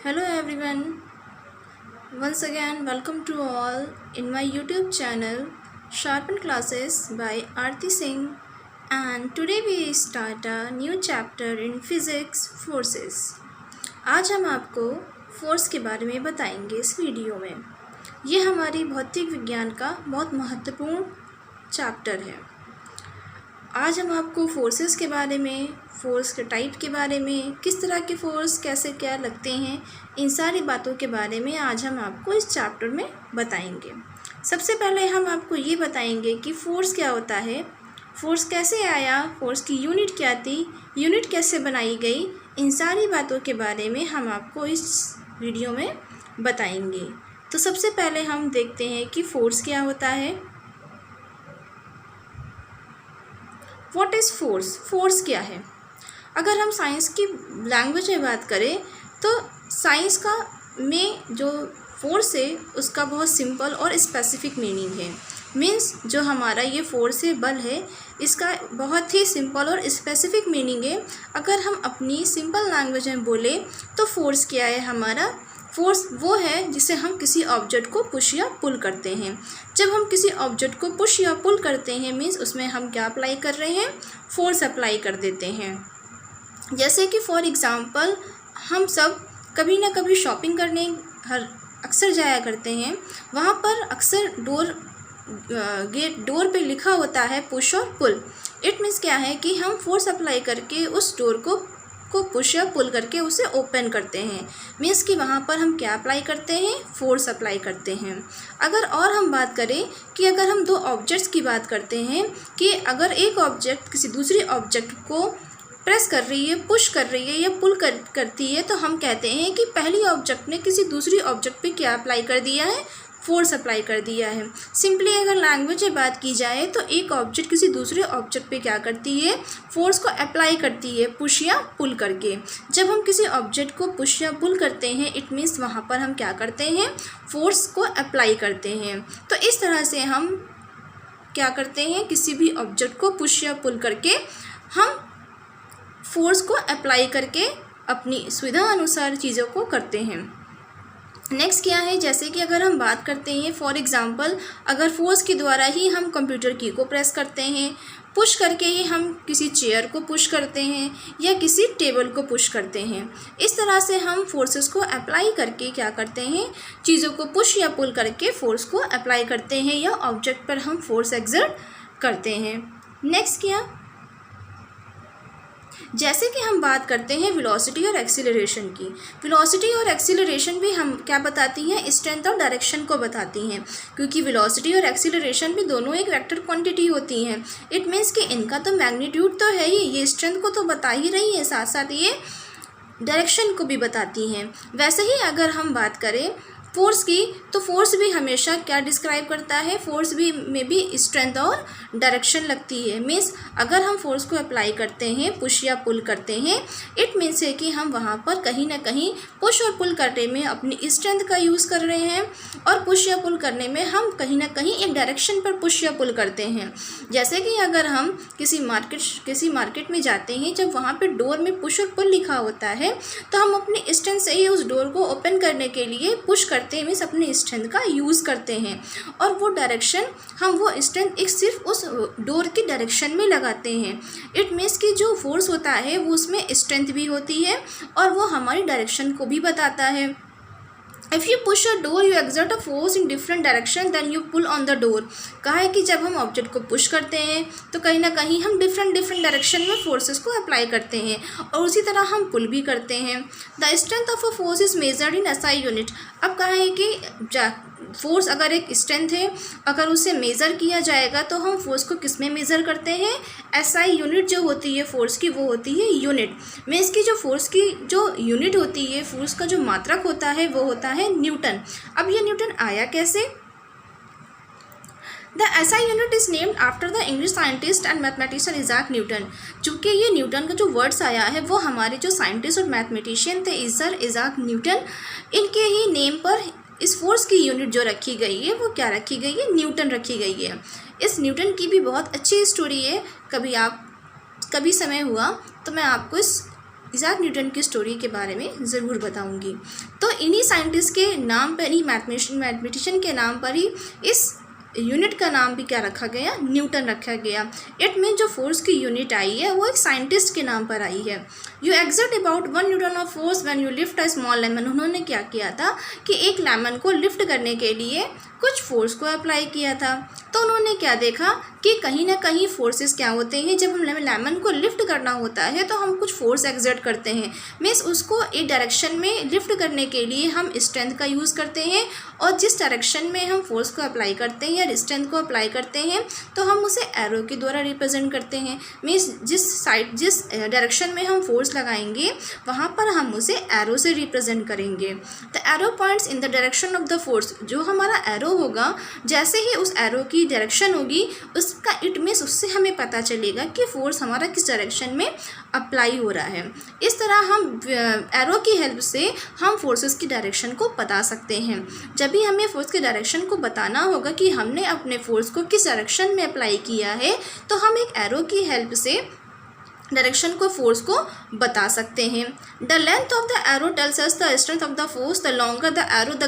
Hello everyone, once again welcome to all in my YouTube channel Sharpen Classes by Aarti Singh, and today we start a new chapter in Physics Forces। आज हम आपको force के बारे में बताएंगे इस video में। ये हमारी भौतिक विज्ञान का बहुत महत्वपूर्ण चैप्टर है। आज हम आपको फोर्सेस के बारे में, फोर्स के टाइप के बारे में, किस तरह के फोर्स कैसे क्या लगते हैं, इन सारी बातों के बारे में आज हम आपको इस चैप्टर में बताएंगे। सबसे पहले हम आपको ये बताएंगे कि फ़ोर्स क्या होता है, फ़ोर्स कैसे आया, फ़ोर्स की यूनिट क्या थी, यूनिट कैसे बनाई गई, इन सारी बातों के बारे में हम आपको इस वीडियो में बताएंगे। तो सबसे पहले हम देखते हैं कि फ़ोर्स क्या होता है। What is force? फोर्स क्या है? अगर हम साइंस की लैंग्वेज में बात करें तो साइंस का में जो फोर्स है उसका बहुत सिंपल और स्पेसिफिक मीनिंग है। मीन्स जो हमारा ये फोर्स है, बल है, इसका बहुत ही सिंपल और स्पेसिफिक मीनिंग है। अगर हम अपनी सिंपल लैंग्वेज में बोले तो फोर्स क्या है हमारा? फोर्स वो है जिसे हम किसी ऑब्जेक्ट को पुश या पुल करते हैं। जब हम किसी ऑब्जेक्ट को पुश या पुल करते हैं मीन्स उसमें हम क्या अप्लाई कर रहे हैं? फोर्स अप्लाई कर देते हैं। जैसे कि फॉर एग्ज़ाम्पल हम सब कभी ना कभी शॉपिंग करने अक्सर जाया करते हैं। वहाँ पर अक्सर डोर पे लिखा होता है पुश और पुल। इट मीन्स क्या है कि हम फोर्स अप्लाई करके उस डोर को पुश या पुल करके उसे ओपन करते हैं। मीन्स कि वहाँ पर हम क्या अप्लाई करते हैं? फोर्स अप्लाई करते हैं। अगर और हम बात करें कि अगर हम दो ऑब्जेक्ट्स की बात करते हैं कि अगर एक ऑब्जेक्ट किसी दूसरी ऑब्जेक्ट को प्रेस कर रही है, पुश कर रही है या पुल करती है, तो हम कहते हैं कि पहली ऑब्जेक्ट ने किसी दूसरी ऑब्जेक्ट पे क्या अप्लाई कर दिया है? फोर्स अप्लाई कर दिया है। सिंपली अगर लैंग्वेज में बात की जाए तो एक ऑब्जेक्ट किसी दूसरे ऑब्जेक्ट पे क्या करती है? फोर्स को अप्लाई करती है, पुश या पुल करके। जब हम किसी ऑब्जेक्ट को पुश या पुल करते हैं इट मीन्स वहाँ पर हम क्या करते हैं? फोर्स को अप्लाई करते हैं। तो इस तरह से हम क्या करते हैं? किसी भी ऑब्जेक्ट को पुश या पुल करके हम फोर्स को अप्लाई करके अपनी सुविधा अनुसार चीज़ों को करते हैं। नेक्स्ट क्या है? जैसे कि अगर हम बात करते हैं फॉर एग्ज़ाम्पल अगर फोर्स के द्वारा ही हम कंप्यूटर की को प्रेस करते हैं, पुश करके ही हम किसी चेयर को पुश करते हैं या किसी टेबल को पुश करते हैं। इस तरह से हम फोर्सेस को अप्लाई करके क्या करते हैं? चीज़ों को पुश या पुल करके फोर्स को अप्लाई करते हैं या ऑब्जेक्ट पर हम फोर्स एक्सर्ट करते हैं। नेक्स्ट क्या? जैसे कि हम बात करते हैं वेलोसिटी और एक्सीलरेशन की। वेलोसिटी और एक्सीलरेशन भी हम क्या बताती हैं? स्ट्रेंथ और डायरेक्शन को बताती हैं, क्योंकि वेलोसिटी और एक्सीलरेशन भी दोनों एक वेक्टर क्वांटिटी होती हैं। इट मीन्स कि इनका तो मैग्नीट्यूड तो है ही, ये स्ट्रेंथ को तो बता ही रही है, साथ साथ ये डायरेक्शन को भी बताती हैं। वैसे ही अगर हम बात करें फोर्स की तो फोर्स भी हमेशा क्या डिस्क्राइब करता है? फोर्स भी में भी स्ट्रेंथ और डायरेक्शन लगती है। मीन्स अगर हम फोर्स को अप्लाई करते हैं, पुश या पुल करते हैं, इट मीन्स है कि हम वहाँ पर कहीं ना कहीं पुश और पुल करने में अपनी स्ट्रेंथ का यूज़ कर रहे हैं और पुश या पुल करने में हम कहीं ना कहीं एक डायरेक्शन पर पुश या पुल करते हैं। जैसे कि अगर हम किसी मार्केट में जाते हैं, जब वहाँ पर डोर में पुश और पुल लिखा होता है तो हम अपनी स्ट्रेंथ से ही उस डोर को ओपन करने के लिए पुश करते हैं, मीन्स अपने स्ट्रेंथ का यूज़ करते हैं और वो डायरेक्शन हम वो स्ट्रेंथ एक सिर्फ उस डोर की डायरेक्शन में लगाते हैं। इट मीन्स कि जो फोर्स होता है वो उसमें स्ट्रेंथ भी होती है और वो हमारी डायरेक्शन को भी बताता है। If you push a door you exert a force in different direction then you pull on the door. कहा है कि जब हम ऑब्जेक्ट को पुश करते हैं तो कहीं ना कहीं हम डिफरेंट डायरेक्शन में फोर्सेस को अप्लाई करते हैं और उसी तरह हम पुल भी करते हैं। The strength of a force is measured in SI unit. अब कहा है कि फोर्स अगर एक स्ट्रेंथ है, अगर उसे मेज़र किया जाएगा तो हम फोर्स को किस में मेज़र करते हैं? एसआई यूनिट जो होती है फोर्स की वो होती है यूनिट। मीन्स की जो फोर्स की जो यूनिट होती है, फोर्स का जो मात्रक होता है वो होता है न्यूटन। अब ये न्यूटन आया कैसे? The SI unit is named after the English scientist and mathematician Isaac Newton. चूँकि ये न्यूटन का जो वर्ड्स आया है वो हमारे जो साइंटिस्ट और मैथमेटिशियन थे सर इज़ाक न्यूटन, इनके ही नेम पर इस फोर्स की यूनिट जो रखी गई है वो क्या रखी गई है? न्यूटन रखी गई है। इस न्यूटन की भी बहुत अच्छी स्टोरी है। कभी समय हुआ तो मैं आपको इस इज़ाक न्यूटन की स्टोरी के बारे में ज़रूर बताऊंगी। तो इन्हीं साइंटिस्ट के नाम पर ही, मैथमेटिशियन के नाम पर ही इस यूनिट का नाम भी क्या रखा गया, न्यूटन रखा गया। इट में जो फोर्स की यूनिट आई है वो एक साइंटिस्ट के नाम पर आई है। You exert about 1 Newton of force when you lift a small lemon. उन्होंने क्या किया था कि एक लेमन को लिफ्ट करने के लिए कुछ फोर्स को अप्लाई किया था। तो उन्होंने क्या देखा कि कहीं ना कहीं फोर्सेस क्या होते हैं, जब हम लेमन को लिफ्ट करना होता है तो हम कुछ फोर्स एक्सर्ट करते हैं। मीन्स उसको एक डायरेक्शन में लिफ्ट करने के लिए हम स्ट्रेंथ का यूज़ करते हैं, और जिस डायरेक्शन में हम फोर्स को अप्लाई करते हैं या स्ट्रेंथ को अप्लाई करते हैं तो हम उसे एरो के द्वारा रिप्रेजेंट करते हैं। मीन्स जिस डायरेक्शन में हम फोर्स लगाएंगे वहाँ पर हम उसे एरो से रिप्रेजेंट करेंगे। The arrow points in the direction of the force. जो हमारा एरो होगा, जैसे ही उस एरो की डायरेक्शन होगी उसका इट मीन्स उससे हमें पता चलेगा कि फोर्स हमारा किस डायरेक्शन में अप्लाई हो रहा है। इस तरह हम एरो की हेल्प से हम फोर्सेस की डायरेक्शन को बता सकते हैं। जब भी हमें फोर्स के डायरेक्शन को बताना होगा कि हमने अपने फोर्स को किस डायरेक्शन में अप्लाई किया है, तो हम एक एरो की हेल्प से डायरेक्शन को, फोर्स को बता सकते हैं। The length of the arrow tells us the strength of the force, the longer the arrow the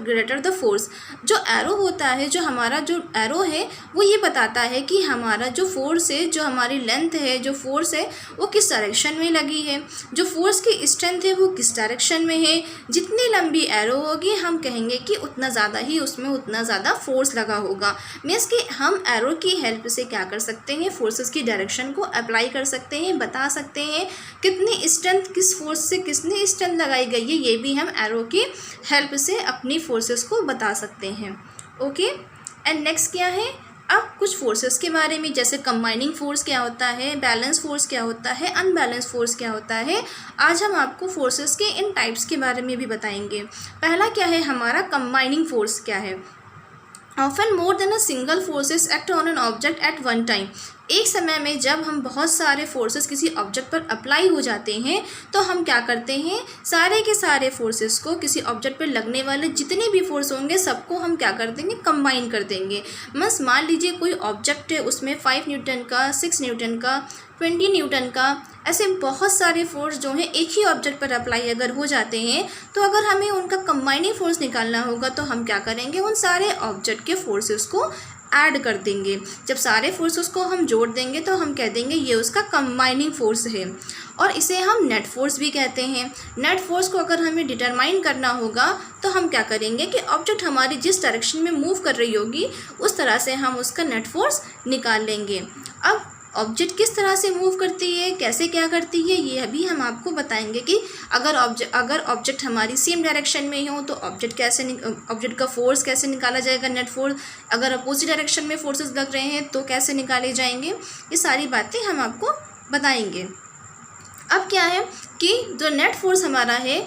greater the force. जो एरो होता है, जो हमारा जो एरो है वो ये बताता है कि हमारा जो फोर्स है, जो हमारी लेंथ है, जो फोर्स है वो किस डायरेक्शन में लगी है, जो फोर्स की स्ट्रेंथ है वो किस डायरेक्शन में है। जितनी लंबी एरो होगी हम कहेंगे कि उतना ज़्यादा ही उसमें उतना ज़्यादा फोर्स लगा होगा। मीन्स कि हम एरो की हेल्प से क्या कर सकते हैं, फोर्सेस की डायरेक्शन को अप्लाई कर सकते हैं, बता सकते हैं कितनी स्ट्रेंथ, किस फोर्स से कितनी स्ट्रेंथ लगाई गई है, ये भी हम एरो की हेल्प से अपनी फोर्सेस को बता सकते हैं। ओके, एंड नेक्स्ट क्या है, अब कुछ फोर्सेस के बारे में, जैसे कंबाइनिंग फोर्स क्या होता है, बैलेंस फोर्स क्या होता है, अनबैलेंस फोर्स क्या होता है। आज हम आपको फोर्सेस के इन टाइप्स के बारे में भी बताएंगे। पहला क्या है हमारा कंबाइनिंग फोर्स क्या है। Often more than a single forces act on an object at one time. एक समय में जब हम बहुत सारे फोर्सेस किसी ऑब्जेक्ट पर अप्लाई हो जाते हैं तो हम क्या करते हैं, सारे के सारे फोर्सेस को, किसी ऑब्जेक्ट पर लगने वाले जितने भी फोर्स होंगे सबको हम क्या कर देंगे, कंबाइन कर देंगे। बस मान लीजिए कोई ऑब्जेक्ट है, उसमें 5 न्यूटन का, 6 न्यूटन का, 20 न्यूटन का, ऐसे बहुत सारे फोर्स जो हैं एक ही ऑब्जेक्ट पर अप्लाई अगर हो जाते हैं, तो अगर हमें उनका कंबाइनिंग फोर्स निकालना होगा तो हम क्या करेंगे, उन सारे ऑब्जेक्ट के फोर्सेस को ऐड कर देंगे। जब सारे फोर्सेस को हम जोड़ देंगे तो हम कह देंगे ये उसका कंबाइनिंग फोर्स है, और इसे हम नेट फोर्स भी कहते हैं। नेट फोर्स को अगर हमें डिटरमाइन करना होगा तो हम क्या करेंगे कि ऑब्जेक्ट हमारी जिस डायरेक्शन में मूव कर रही होगी उस तरह से हम उसका नेट फोर्स निकाल लेंगे। अब ऑब्जेक्ट किस तरह से मूव करती है, कैसे क्या करती है, ये अभी हम आपको बताएंगे कि अगर ऑब्जेक्ट हमारी सेम डायरेक्शन में हो तो ऑब्जेक्ट का फोर्स कैसे निकाला जाएगा, नेट फोर्स। अगर अपोजिट डायरेक्शन में फोर्सेस लग रहे हैं तो कैसे निकाले जाएंगे, ये सारी बातें हम आपको बताएंगे। अब क्या है कि जो नेट फोर्स हमारा है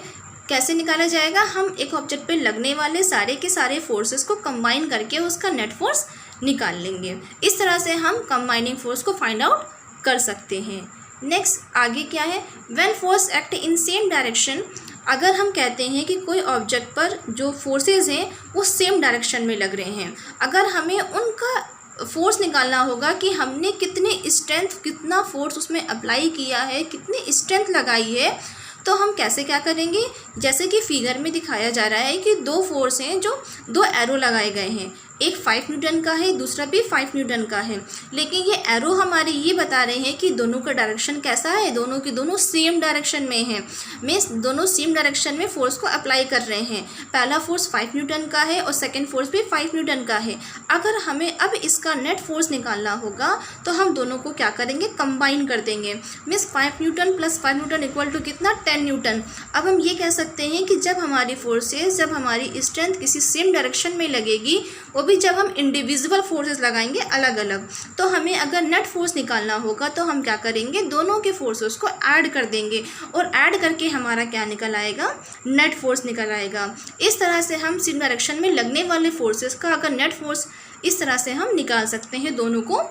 कैसे निकाला जाएगा, हम एक ऑब्जेक्ट पे लगने वाले सारे के सारे फोर्सेस को कंबाइन करके उसका नेट फोर्स निकाल लेंगे। इस तरह से हम कंबाइनिंग फोर्स को फाइंड आउट कर सकते हैं। नेक्स्ट आगे क्या है, when force act in same direction. अगर हम कहते हैं कि कोई ऑब्जेक्ट पर जो फोर्सेस हैं वो सेम डायरेक्शन में लग रहे हैं, अगर हमें उनका फोर्स निकालना होगा कि हमने कितने स्ट्रेंथ, कितना फोर्स उसमें अप्लाई किया है, कितनी स्ट्रेंथ लगाई है, तो हम कैसे क्या करेंगे, जैसे कि फिगर में दिखाया जा रहा है कि 2 फोर्स हैं, जो 2 एरो लगाए गए हैं, एक 5 न्यूटन का है, दूसरा भी 5 न्यूटन का है। लेकिन ये एरो हमारे ये बता रहे हैं कि दोनों का डायरेक्शन कैसा है, दोनों की दोनों सेम डायरेक्शन में है। मीन्स दोनों सेम डायरेक्शन में फोर्स को अप्लाई कर रहे हैं। पहला फोर्स 5 न्यूटन का है और सेकेंड फोर्स भी 5 न्यूटन का है। अगर हमें अब इसका नेट फोर्स निकालना होगा तो हम दोनों को क्या करेंगे, कंबाइन कर देंगे। Means 5 newton plus 5 newton equal to कितना, 10 न्यूटन। अब हम ये कह सकते हैं कि जब हमारी फोर्सेस, जब हमारी स्ट्रेंथ किसी सेम डायरेक्शन में लगेगी, वो भी जब हम इंडिविजुअल फोर्सेस लगाएंगे अलग अलग, तो हमें अगर नेट फोर्स निकालना होगा तो हम क्या करेंगे, दोनों के फोर्सेस को ऐड कर देंगे और ऐड करके हमारा क्या निकल आएगा, नेट फोर्स निकल आएगा। इस तरह से हम सेम डायरेक्शन में लगने वाले फोर्सेस का अगर नेट फोर्स इस तरह से हम निकाल सकते हैं, दोनों को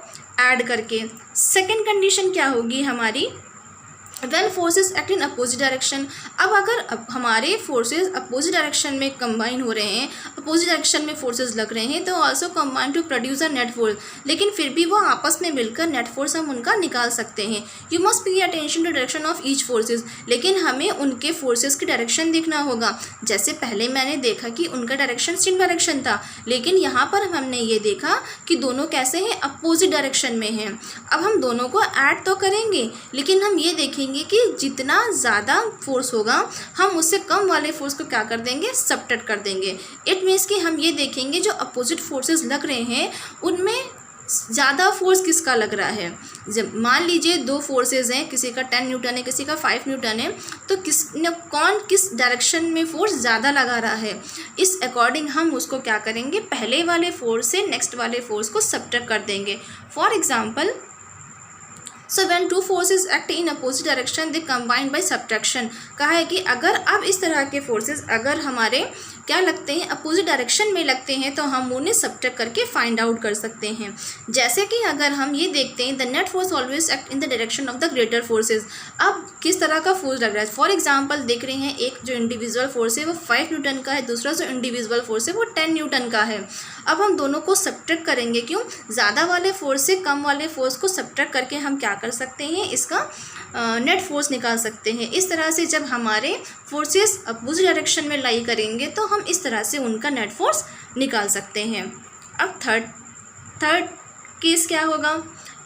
ऐड करके। सेकेंड कंडीशन क्या होगी हमारी, when forces act in opposite direction, अब अगर हमारे फोर्सेज अपोजिट डायरेक्शन में कंबाइन हो रहे हैं, अपोजिट डायरेक्शन में फोर्सेज लग रहे हैं, तो also combine to produce a net force, लेकिन फिर भी वो आपस में मिलकर नेट फोर्स हम उनका निकाल सकते हैं। You must pay attention to direction of each forces, लेकिन हमें उनके फोर्सेज की डायरेक्शन देखना होगा। जैसे पहले मैंने देखा कि उनका डायरेक्शन सेम डायरेक्शन था, लेकिन यहाँ पर हमने ये देखा कि दोनों कैसे हैं, अपोजिट डायरेक्शन में हैं। अब हम दोनों को ऐड तो करेंगे, लेकिन हम ये देखेंगे कि जितना ज़्यादा फोर्स होगा हम उससे कम वाले फोर्स को क्या कर देंगे, सबट्रैक्ट कर देंगे। इट मीन्स कि हम ये देखेंगे जो अपोजिट फोर्सेस लग रहे हैं उनमें ज़्यादा फोर्स किसका लग रहा है। जब मान लीजिए दो फोर्सेस हैं, किसी का 10 न्यूटन है, किसी का 5 न्यूटन है, तो कौन किस डायरेक्शन में फोर्स ज़्यादा लगा रहा है, इस अकॉर्डिंग हम उसको क्या करेंगे, पहले वाले फोर्स से नेक्स्ट वाले फोर्स को सबट्रैक्ट कर देंगे। For example, so when two forces act in opposite direction they combine by subtraction, कहा है कि अगर अब इस तरह के फोर्सेस अगर हमारे क्या लगते हैं, अपोजिट डायरेक्शन में लगते हैं, तो हम उन्हें सब्ट्रैक्ट करके फाइंड आउट कर सकते हैं। जैसे कि अगर हम ये देखते हैं, the net force always act in the direction of the greater forces, अब किस तरह का फोर्स लग रहा है। फॉर एग्जाम्पल देख रहे हैं, एक जो इंडिविजुअल फोर्स है वो 5 न्यूटन का है, दूसरा जो इंडिविजुअल फोर्स है वो 10 न्यूटन का है। अब हम दोनों को सब्ट्रैक्ट करेंगे, क्यों, ज़्यादा वाले फोर्स से कम वाले फोर्स को सब्ट्रैक्ट करके हम क्या कर सकते हैं, इसका नेट फोर्स निकाल सकते हैं। इस तरह से जब हमारे फोर्सेस अपोजिट डायरेक्शन में लाई करेंगे तो हम इस तरह से उनका नेट फोर्स निकाल सकते हैं। अब थर्ड केस क्या होगा,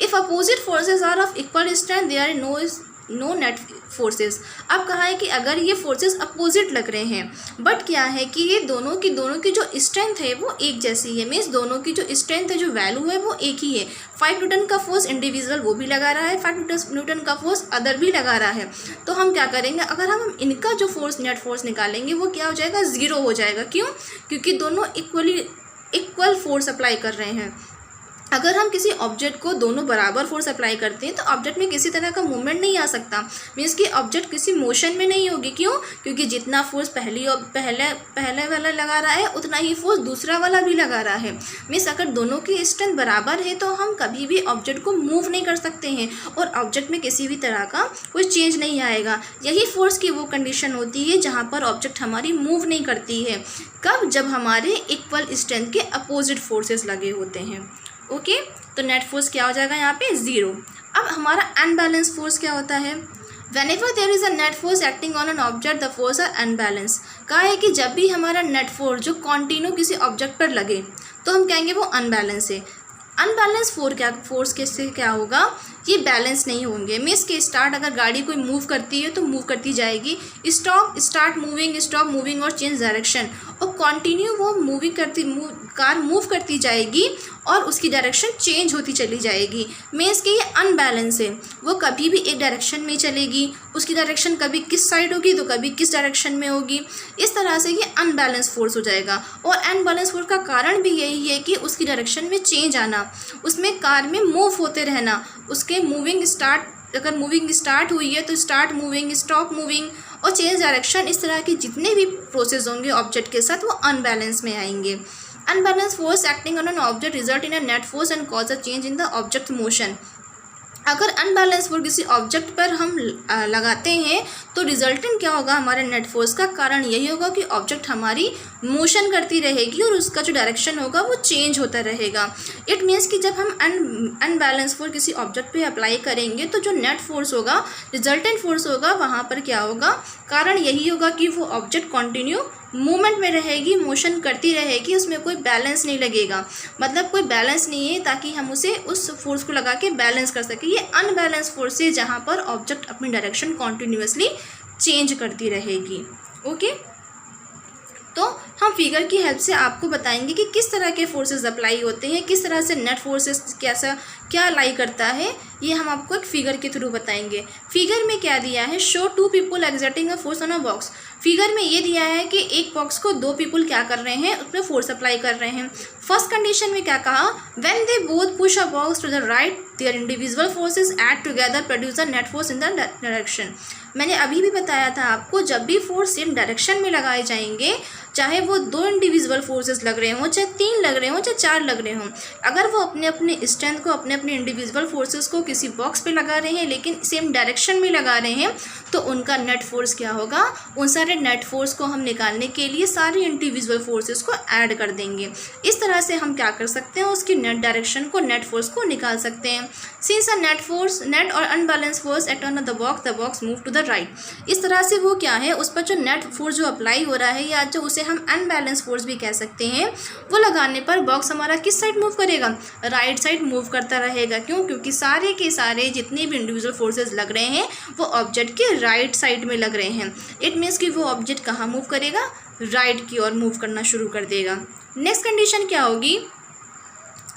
if opposite forces are of equal strength there is no net forces. अब कहा है कि अगर ये फोर्सेस अपोजिट लग रहे हैं, बट क्या है कि ये दोनों की जो स्ट्रेंथ है वो एक जैसी है, मीन्स दोनों की जो स्ट्रेंथ है, जो वैल्यू है वो एक ही है। 5 न्यूटन का फोर्स इंडिविजुअल वो भी लगा रहा है, 5 न्यूटन का फोर्स अदर भी लगा रहा है। तो हम क्या करेंगे, अगर हम इनका जो फोर्स नेट फोर्स निकालेंगे वो क्या हो जाएगा, 0 हो जाएगा। क्यों, क्योंकि दोनों इक्वल फोर्स अप्लाई कर रहे हैं। अगर हम किसी ऑब्जेक्ट को दोनों बराबर फोर्स अप्लाई करते हैं तो ऑब्जेक्ट में किसी तरह का मूवमेंट नहीं आ सकता, मीन्स कि ऑब्जेक्ट किसी मोशन में नहीं होगी। क्यों, क्योंकि जितना फोर्स पहले वाला लगा रहा है उतना ही फोर्स दूसरा वाला भी लगा रहा है। मीन्स अगर दोनों की स्ट्रेंथ बराबर है तो हम कभी भी ऑब्जेक्ट को मूव नहीं कर सकते हैं और ऑब्जेक्ट में किसी भी तरह का कोई चेंज नहीं आएगा। यही फोर्स की वो कंडीशन होती है जहाँ पर ऑब्जेक्ट हमारी मूव नहीं करती है। कब, जब हमारे इक्वल स्ट्रेंथ के अपोजिट फोर्सेस लगे होते हैं। ओके, तो नेट फोर्स क्या हो जाएगा यहाँ पे, 0। अब हमारा अनबैलेंस फोर्स क्या होता है, Whenever there is a net force acting on an object, the force are unbalanced। कहा है कि जब भी हमारा नेट फोर्स जो कॉन्टिन्यू किसी ऑब्जेक्ट पर लगे तो हम कहेंगे वो अनबैलेंस है। अनबैलेंस फोर्स कैसे क्या होगा, ये बैलेंस नहीं होंगे। मीन्स के स्टार्ट, अगर गाड़ी कोई मूव करती है तो मूव करती जाएगी, स्टार्ट मूविंग, स्टॉप मूविंग और चेंज डायरेक्शन, और कंटिन्यू वो कार मूव करती जाएगी और उसकी डायरेक्शन चेंज होती चली जाएगी। मीन्स कि ये अनबैलेंस है, वो कभी भी एक डायरेक्शन में चलेगी, उसकी डायरेक्शन कभी किस साइड होगी तो कभी किस डायरेक्शन में होगी। इस तरह से ये अनबैलेंस फोर्स हो जाएगा। और अनबैलेंस फोर्स का कारण भी यही है कि उसकी डायरेक्शन में चेंज आना, उसमें कार में मूव होते रहना, उसके अगर मूविंग स्टार्ट हुई है तो स्टार्ट मूविंग, स्टॉप मूविंग और चेंज डायरेक्शन, इस तरह के जितने भी प्रोसेस होंगे ऑब्जेक्ट के साथ वो अनबैलेंस में आएंगे। Unbalance force acting on an object result in a net force and cause a change in the object motion. अगर अनबैलेंस फोर्स किसी ऑब्जेक्ट पर हम लगाते हैं तो रिजल्टेंट क्या होगा, हमारे नेट फोर्स का कारण यही होगा कि ऑब्जेक्ट हमारी मोशन करती रहेगी और उसका जो डायरेक्शन होगा वो चेंज होता रहेगा। इट मीन्स कि जब हम अनबैलेंस फोर्स किसी ऑब्जेक्ट पे अप्लाई करेंगे तो जो नेट फोर्स होगा, रिजल्टेंट फोर्स होगा, वहाँ पर क्या होगा, कारण यही होगा कि वो ऑब्जेक्ट कंटिन्यू मूवमेंट में रहेगी, मोशन करती रहेगी, उसमें कोई बैलेंस नहीं लगेगा। मतलब कोई बैलेंस नहीं है ताकि हम उसे उस फोर्स को लगा के बैलेंस कर सकें। ये अनबैलेंस फोर्स है जहाँ पर ऑब्जेक्ट अपनी डायरेक्शन कॉन्टिन्यूसली चेंज करती रहेगी। ओके, तो हम फिगर की हेल्प से आपको बताएंगे कि किस तरह के फोर्सेस अप्लाई होते हैं, किस तरह से नेट फोर्सेस क्या लाई करता है, ये हम आपको एक फिगर के थ्रू बताएंगे। फिगर में क्या दिया है, show 2 people exerting a force on a box. Figure में ये दिया है कि एक बॉक्स को 2 पीपल क्या कर रहे हैं, उसमें फोर्स अप्लाई कर रहे हैं। फर्स्ट कंडीशन में क्या कहा, when they both push a box to the right their individual forces add together produce a net force in the direction. मैंने अभी भी बताया था आपको, जब भी फोर्स सेम डायरेक्शन में लगाए जाएंगे, चाहे वो 2 इंडिविजुअल फोर्सेस लग रहे हों, चाहे 3 लग रहे हों, चाहे 4 लग रहे हों, अगर वो अपने अपने स्ट्रेंथ को, अपने अपने इंडिविजुअल फोर्सेस को किसी बॉक्स पे लगा रहे हैं लेकिन सेम डायरेक्शन में लगा रहे हैं, तो उनका नेट फोर्स क्या होगा, उन सारे नेट फोर्स को हम निकालने के लिए सारे इंडिविजुअल फोर्सेस को ऐड कर देंगे। इस तरह से हम क्या कर सकते हैं, उसकी नेट डायरेक्शन को, नेट फोर्स को निकाल सकते हैं। सिंस अ नेट और unbalance force act on the box move to the right. इस तरह से वो क्या है, उस पर जो नेट फोर्स जो अप्लाई हो रहा है, या जो उसे हम अनबैलेंस फोर्स भी कह सकते हैं, वो लगाने पर बॉक्स हमारा किस साइड मूव करेगा, राइट साइड मूव करता रहेगा। क्यों? क्योंकि सारे के सारे जितने भी इंडिविजुअल फोर्सेस लग रहे हैं वो ऑब्जेक्ट के राइट साइड में लग रहे हैं। इट मीन्स कि वो ऑब्जेक्ट कहाँ मूव करेगा, राइट की ओर मूव करना शुरू कर देगा। नेक्स्ट कंडीशन क्या होगी,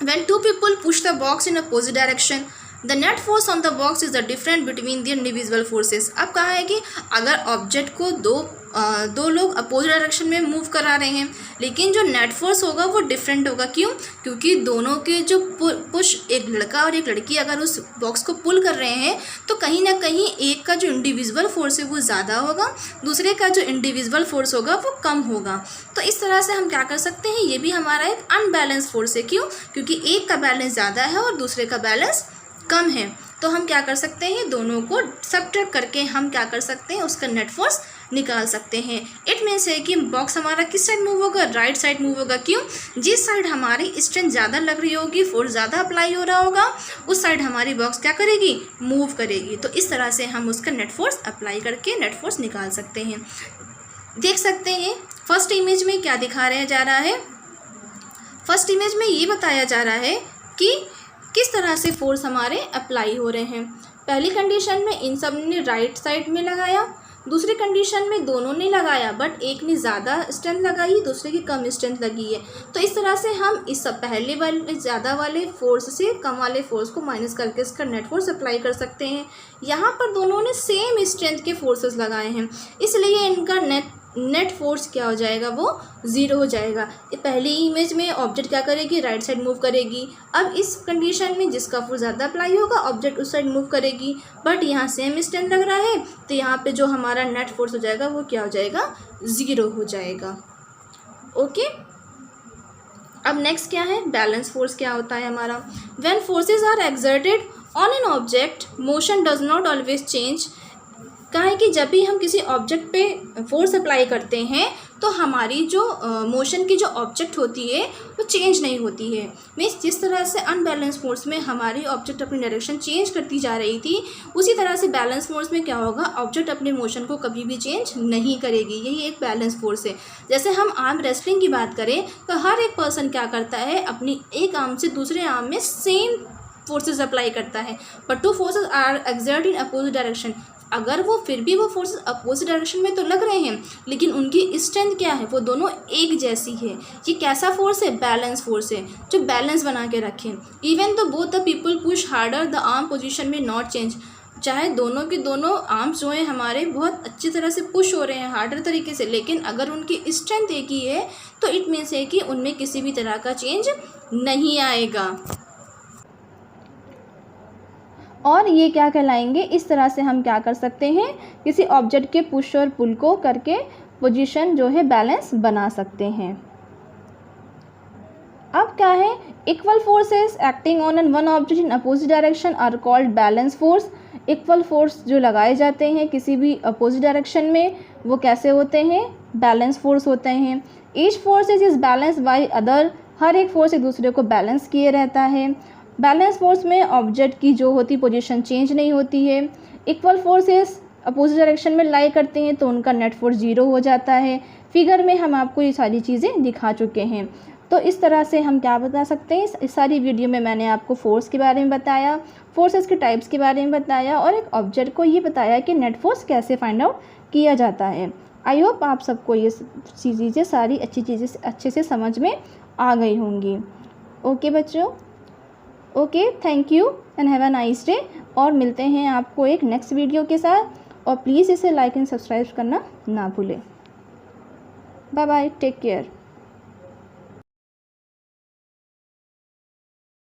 when 2 people push the box in opposite direction, the net force on the box is the difference between the individual forces। अब कहा है कि अगर ऑब्जेक्ट को दो लोग अपोजिट डायरेक्शन में मूव करा रहे हैं, लेकिन जो नेट फोर्स होगा वो डिफरेंट होगा। क्यों? क्योंकि दोनों के जो पुश, एक लड़का और एक लड़की अगर उस बॉक्स को पुल कर रहे हैं, तो कहीं ना कहीं एक का जो इंडिविजुअल फोर्स है वो ज़्यादा होगा, दूसरे का जो इंडिविजुअल फोर्स होगा वो कम होगा। तो इस तरह से हम क्या कर सकते हैं, ये भी हमारा एक अनबैलेंस फोर्स है। क्यों? क्योंकि एक का बैलेंस ज़्यादा है और दूसरे का बैलेंस कम है। तो हम क्या कर सकते हैं, दोनों को सब्ट्रैक्ट करके हम क्या कर सकते हैं, उसका नेट फोर्स निकाल सकते हैं। इट मीन्स है कि बॉक्स हमारा किस साइड मूव होगा, राइट साइड मूव होगा। क्यों? जिस साइड हमारी स्ट्रेंथ ज़्यादा लग रही होगी, फोर्स ज़्यादा अप्लाई हो रहा होगा, उस साइड हमारी बॉक्स क्या करेगी, मूव करेगी। तो इस तरह से हम उसका नेट फोर्स अप्लाई करके नेट फोर्स निकाल सकते हैं। देख सकते हैं फर्स्ट इमेज में क्या दिखाया जा रहा है। फर्स्ट इमेज में ये बताया जा रहा है कि किस तरह से फोर्स हमारे अप्लाई हो रहे हैं। पहली कंडीशन में इन सब ने राइट साइड में लगाया, दूसरी कंडीशन में दोनों ने लगाया, बट एक ने ज़्यादा स्ट्रेंथ लगाई, दूसरे की कम स्ट्रेंथ लगी है। तो इस तरह से हम इस सब पहले वाले ज़्यादा वाले फोर्स से कम वाले फोर्स को माइनस करके इसका नेट फोर्स अप्लाई कर सकते हैं। यहाँ पर दोनों ने सेम स्ट्रेंथ के फोर्सेस लगाए हैं, इसलिए इनका नेट फोर्स क्या हो जाएगा, वो 0 हो जाएगा। पहली इमेज में ऑब्जेक्ट क्या करेगी, राइट साइड मूव करेगी। अब इस कंडीशन में जिसका फोर्स ज़्यादा अप्लाई होगा, ऑब्जेक्ट उस साइड मूव करेगी, बट यहाँ सेम स्ट्रेंथ लग रहा है, तो यहाँ पे जो हमारा नेट फोर्स हो जाएगा वो क्या हो जाएगा, 0 हो जाएगा। ओके, अब नेक्स्ट क्या है, बैलेंस फोर्स क्या होता है हमारा। When forces are exerted on an object, motion does not always change. कहा है कि जब भी हम किसी ऑब्जेक्ट पे फोर्स अप्लाई करते हैं, तो हमारी जो मोशन की जो ऑब्जेक्ट होती है वो चेंज नहीं होती है। मीन्स जिस तरह से अनबैलेंस फोर्स में हमारी ऑब्जेक्ट अपनी डायरेक्शन चेंज करती जा रही थी, उसी तरह से बैलेंस फोर्स में क्या होगा, ऑब्जेक्ट अपने मोशन को कभी भी चेंज नहीं करेगी। यही एक बैलेंस फोर्स है। जैसे हम आर्म रेसलिंग की बात करें, तो हर एक पर्सन क्या करता है, अपनी एक आर्म से दूसरे आर्म में सेम फोर्सेस अप्लाई करता है, but 2 forces are exert in opposite direction. अगर वो फिर भी वो फोर्सेस अपोजिट डायरेक्शन में तो लग रहे हैं, लेकिन उनकी स्ट्रेंथ क्या है, वो दोनों एक जैसी है। ये कैसा फोर्स है, बैलेंस फोर्स है, जो बैलेंस बना के रखें। इवन तो both the people push harder, the arm position में नॉट चेंज। चाहे दोनों के दोनों आर्म्स जो हैं हमारे बहुत अच्छी तरह से पुश हो रहे हैं हार्डर तरीके से, लेकिन अगर उनकी स्ट्रेंथ एक ही है, तो इट मीन्स है कि उनमें किसी भी तरह का चेंज नहीं आएगा। और ये क्या कहलाएंगे, इस तरह से हम क्या कर सकते हैं, किसी ऑब्जेक्ट के पुश और पुल को करके पोजीशन जो है बैलेंस बना सकते हैं। अब क्या है, equal forces acting on an one object in opposite direction are called balance force. Equal force जो लगाए जाते हैं किसी भी अपोजिट डायरेक्शन में, वो कैसे होते हैं, बैलेंस फोर्स होते हैं। Each force is balance by other. हर एक फोर्स एक दूसरे को बैलेंस किए रहता है। बैलेंस फोर्स में ऑब्जेक्ट की जो होती पोजीशन चेंज नहीं होती है। इक्वल फोर्सेस अपोजिट डायरेक्शन में लाई करते हैं, तो उनका नेट फोर्स 0 हो जाता है। फिगर में हम आपको ये सारी चीज़ें दिखा चुके हैं। तो इस तरह से हम क्या बता सकते हैं, इस सारी वीडियो में मैंने आपको फोर्स के बारे में बताया, फोर्सेस के टाइप्स के बारे में बताया, और एक ऑब्जेक्ट को ये बताया कि नेट फोर्स कैसे फाइंड आउट किया जाता है। आई होप आप सबको ये चीज़ें सारी अच्छी चीज़ें अच्छे से समझ में आ गई होंगी। ओके बच्चों, okay, thank you and have a nice day. और मिलते हैं आपको एक नेक्स्ट वीडियो के साथ, और प्लीज़ इसे लाइक एंड सब्सक्राइब करना ना भूलें। Bye bye, take care.